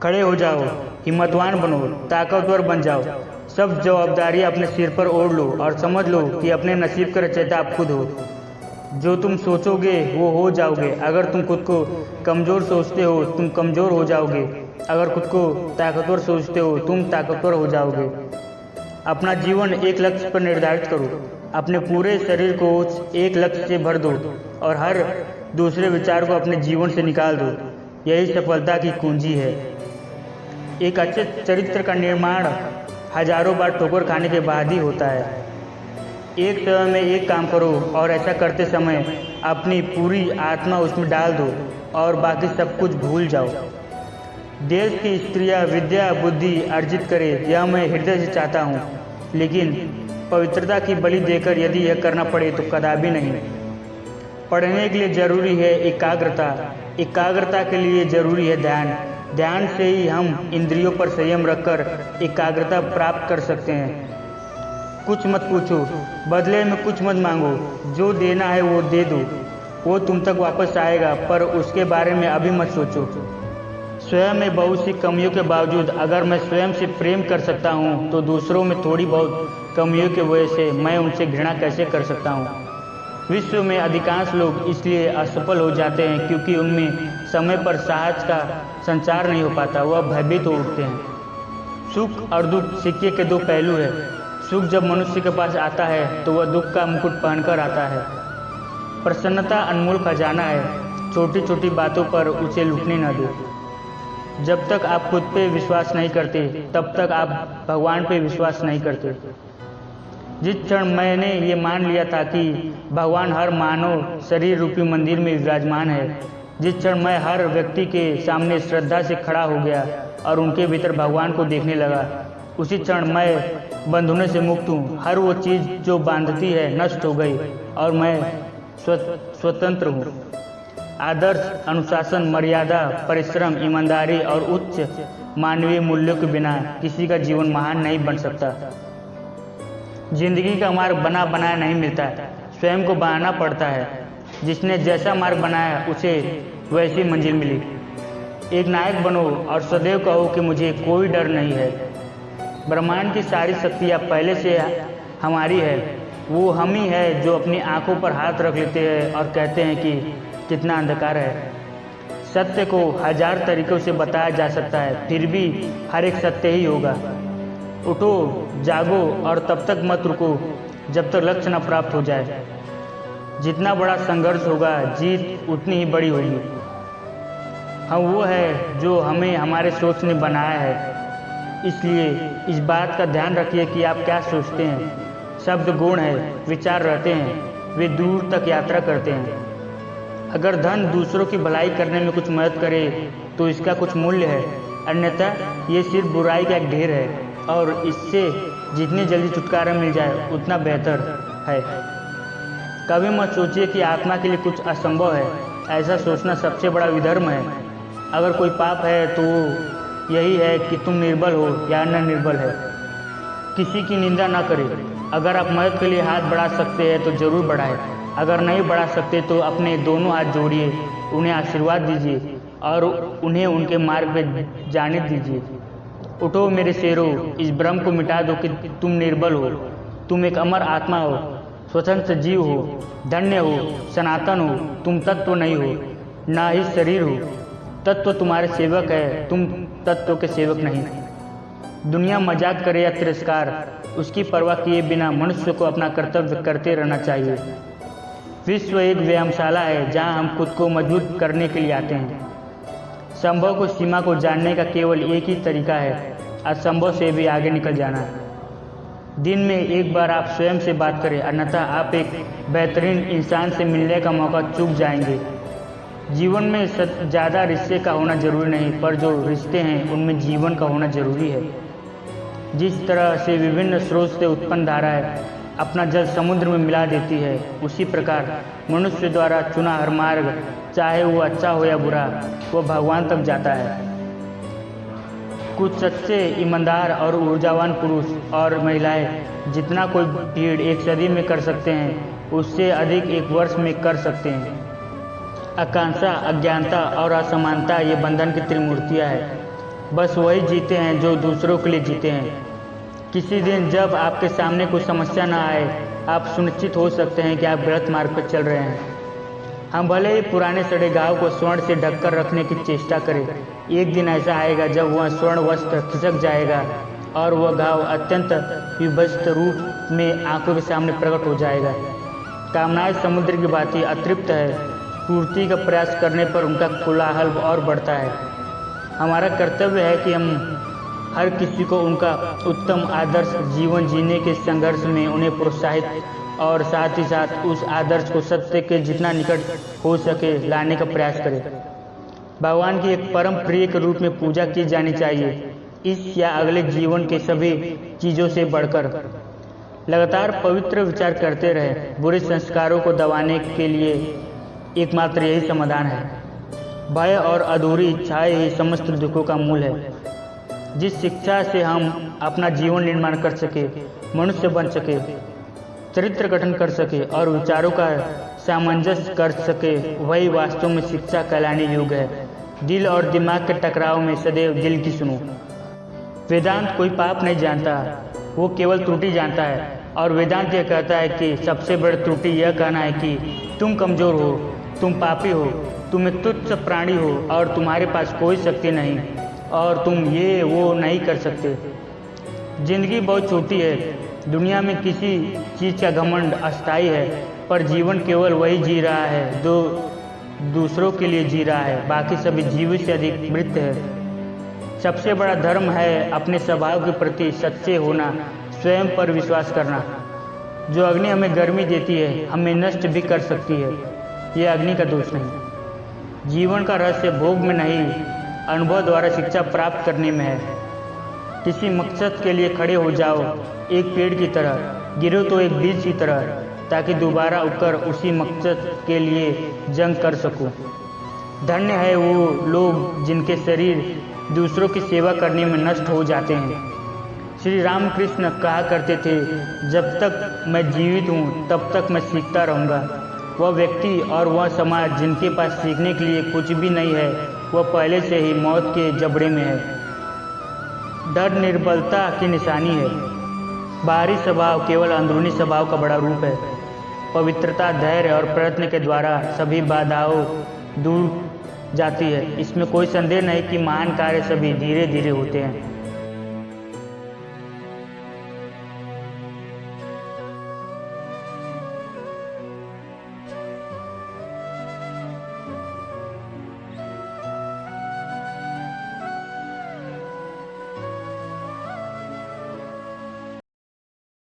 खड़े हो जाओ, हिम्मतवान बनो, ताकतवर बन जाओ। सब जवाबदारी अपने सिर पर ओढ़ लो और समझ लो कि अपने नसीब का रचयिता आप खुद हो। जो तुम सोचोगे वो हो जाओगे। अगर तुम खुद को कमज़ोर सोचते हो तुम कमज़ोर हो जाओगे। अगर खुद को ताकतवर सोचते हो तुम ताकतवर हो जाओगे। अपना जीवन एक लक्ष्य पर निर्धारित करो। अपने पूरे शरीर को उस एक लक्ष्य से भर दो और हर दूसरे विचार को अपने जीवन से निकाल दो। यही सफलता की कुंजी है। एक अच्छे चरित्र का निर्माण हजारों बार ठोकर खाने के बाद ही होता है। एक समय में एक काम करो और ऐसा करते समय अपनी पूरी आत्मा उसमें डाल दो और बाकी सब कुछ भूल जाओ। देश की स्त्रियां विद्या बुद्धि अर्जित करे, यह मैं हृदय से चाहता हूँ, लेकिन पवित्रता की बलि देकर यदि यह करना पड़े तो कदापि नहीं। पढ़ने के लिए जरूरी है एकाग्रता, एकाग्रता के लिए जरूरी है ध्यान। ध्यान से ही हम इंद्रियों पर संयम रखकर एकाग्रता प्राप्त कर सकते हैं। कुछ मत पूछो, बदले में कुछ मत मांगो, जो देना है वो दे दो, वो तुम तक वापस आएगा, पर उसके बारे में अभी मत सोचो। स्वयं में बहुत सी कमियों के बावजूद अगर मैं स्वयं से प्रेम कर सकता हूँ तो दूसरों में थोड़ी बहुत कमियों की वजह से मैं उनसे घृणा कैसे कर सकता हूँ। विश्व में अधिकांश लोग इसलिए असफल हो जाते हैं क्योंकि उनमें समय पर साहस का संचार नहीं हो पाता, वह भयभीत हो उठते हैं। सुख और दुख सिक्के के दो पहलू हैं। सुख जब मनुष्य के पास आता है तो वह दुख का मुकुट पहनकर आता है। प्रसन्नता अनमोल खजाना है, छोटी छोटी बातों पर उसे लूटने न दो। जब तक आप खुद पे विश्वास नहीं करते तब तक आप भगवान पे विश्वास नहीं करते। जिस क्षण मैंने ये मान लिया था कि भगवान हर मानव शरीर रूपी मंदिर में विराजमान है, जिस क्षण मैं हर व्यक्ति के सामने श्रद्धा से खड़ा हो गया और उनके भीतर भगवान को देखने लगा, उसी क्षण मैं बंधनों से मुक्त हूँ। हर वो चीज़ जो बांधती है नष्ट हो गई और मैं स्वतंत्र हूँ। आदर्श, अनुशासन, मर्यादा, परिश्रम, ईमानदारी और उच्च मानवीय मूल्यों के बिना किसी का जीवन महान नहीं बन सकता। जिंदगी का मार्ग बना बनाया नहीं मिलता, स्वयं को बनाना पड़ता है। जिसने जैसा मार्ग बनाया उसे वैसी मंजिल मिली। एक नायक बनो और सदैव कहो कि मुझे कोई डर नहीं है। ब्रह्मांड की सारी शक्तियाँ पहले से हमारी है। वो हम ही है जो अपनी आंखों पर हाथ रख लेते हैं और कहते हैं कि कितना अंधकार है। सत्य को हजार तरीकों से बताया जा सकता है, फिर भी हर एक सत्य ही होगा। उठो, जागो और तब तक मत रुको जब तक लक्ष्य न प्राप्त हो जाए। जितना बड़ा संघर्ष होगा जीत उतनी ही बड़ी होगी। हम वो है जो हमें हमारे सोच ने बनाया है। इसलिए इस बात का ध्यान रखिए कि आप क्या सोचते हैं। शब्द गुण है, विचार रहते हैं, वे दूर तक यात्रा करते हैं। अगर धन दूसरों की भलाई करने में कुछ मदद करे तो इसका कुछ मूल्य है, अन्यथा ये सिर्फ बुराई का एक ढेर है और इससे जितनी जल्दी छुटकारा मिल जाए उतना बेहतर है। कभी मत सोचिए कि आत्मा के लिए कुछ असंभव है। ऐसा सोचना सबसे बड़ा विधर्म है। अगर कोई पाप है तो यही है कि तुम निर्बल हो या न निर्बल है। किसी की निंदा ना करें। अगर आप मदद के लिए हाथ बढ़ा सकते हैं तो जरूर बढ़ाएं। अगर नहीं बढ़ा सकते तो अपने दोनों हाथ जोड़िए, उन्हें आशीर्वाद दीजिए और उन्हें उनके मार्ग पे जाने दीजिए। उठो मेरे शेरों, इस भ्रम को मिटा दो कि तुम निर्बल हो। तुम एक अमर आत्मा हो, स्वतंत्र जीव हो, धन्य हो, सनातन हो। तुम तत्व नहीं हो, ना ही शरीर हो। तत्व तुम्हारे सेवक है, तुम तत्व के सेवक नहीं। दुनिया मजाक करे या तिरस्कार, उसकी परवाह किए बिना मनुष्य को अपना कर्तव्य करते रहना चाहिए। विश्व एक व्यायामशाला है जहां हम खुद को मजबूत करने के लिए आते हैं। संभव को सीमा को जानने का केवल एक ही तरीका है, असंभव से भी आगे निकल जाना। दिन में एक बार आप स्वयं से बात करें, अन्यथा आप एक बेहतरीन इंसान से मिलने का मौका चूक जाएंगे। जीवन में ज़्यादा रिश्ते का होना जरूरी नहीं, पर जो रिश्ते हैं उनमें जीवन का होना जरूरी है। जिस तरह से विभिन्न स्रोत से उत्पन्न धाराएं अपना जल समुद्र में मिला देती है, उसी प्रकार मनुष्य द्वारा चुना हर मार्ग, चाहे वो अच्छा हो या बुरा, वो भगवान तक जाता है। कुछ सच्चे, ईमानदार और ऊर्जावान पुरुष और महिलाएं जितना कोई भीड़ एक सदी में कर सकते हैं, उससे अधिक एक वर्ष में कर सकते हैं। आकांक्षा, अज्ञानता और असमानता ये बंधन की त्रिमूर्तियाँ हैं। बस वही जीते हैं जो दूसरों के लिए जीते हैं। किसी दिन जब आपके सामने कोई समस्या ना आए, आप सुनिश्चित हो सकते हैं कि आप गलत मार्ग पर चल रहे हैं। हम भले ही पुराने सड़े घाव को स्वर्ण से ढककर रखने की चेष्टा करें, एक दिन ऐसा आएगा जब वह स्वर्ण वस्त्र खिसक जाएगा और वह घाव अत्यंत विभत्स रूप में आंखों के सामने प्रकट हो जाएगा। कामनाएं समुद्र की भांति अतृप्त है, पूर्ति का प्रयास करने पर उनका कोलाहल और बढ़ता है। हमारा कर्तव्य है कि हम हर किसी को उनका उत्तम आदर्श जीवन जीने के संघर्ष में उन्हें प्रोत्साहित और साथ ही साथ उस आदर्श को सत्य के जितना निकट हो सके लाने का प्रयास करें। भगवान की एक परम प्रिय के रूप में पूजा की जानी चाहिए, इस या अगले जीवन के सभी चीज़ों से बढ़कर। लगातार पवित्र विचार करते रहे, बुरे संस्कारों को दबाने के लिए एकमात्र यही समाधान है। भय और अधूरी इच्छाएं ही समस्त दुखों का मूल है। जिस शिक्षा से हम अपना जीवन निर्माण कर सके, मनुष्य बन सके, चरित्र गठन कर सके और विचारों का सामंजस्य कर सके, वही वास्तव में शिक्षा कहलाने योग्य है। दिल और दिमाग के टकराव में सदैव दिल की सुनो। वेदांत कोई पाप नहीं जानता, वो केवल त्रुटि जानता है। और वेदांत यह कहता है कि सबसे बड़ी त्रुटि यह कहना है कि तुम कमज़ोर हो, तुम पापी हो, तुम एक तुच्छ प्राणी हो और तुम्हारे पास कोई शक्ति नहीं और तुम ये वो नहीं कर सकते। जिंदगी बहुत छोटी है, दुनिया में किसी चीज़ का घमंड अस्थायी है, पर जीवन केवल वही जी रहा है जो दूसरों के लिए जी रहा है, बाकी सभी जीवित से अधिक मृत है। सबसे बड़ा धर्म है अपने स्वभाव के प्रति सच्चे होना, स्वयं पर विश्वास करना। जो अग्नि हमें गर्मी देती है, हमें नष्ट भी कर सकती है, यह अग्नि का दोष नहीं। जीवन का रहस्य भोग में नहीं, अनुभव द्वारा शिक्षा प्राप्त करने में है। किसी मकसद के लिए खड़े हो जाओ, एक पेड़ की तरह, गिरो तो एक बीज की तरह, ताकि दोबारा उठकर उसी मकसद के लिए जंग कर सकूं। धन्य है वो लोग जिनके शरीर दूसरों की सेवा करने में नष्ट हो जाते हैं। श्री रामकृष्ण कहा करते थे, जब तक मैं जीवित हूँ तब तक मैं सीखता रहूँगा। वह व्यक्ति और वह समाज जिनके पास सीखने के लिए कुछ भी नहीं है, वह पहले से ही मौत के जबड़े में है। डर निर्बलता की निशानी है। बाहरी स्वभाव केवल अंदरूनी स्वभाव का बड़ा रूप है। पवित्रता, धैर्य और प्रयत्न के द्वारा सभी बाधाओं दूर जाती है। इसमें कोई संदेह नहीं कि महान कार्य सभी धीरे धीरे होते हैं।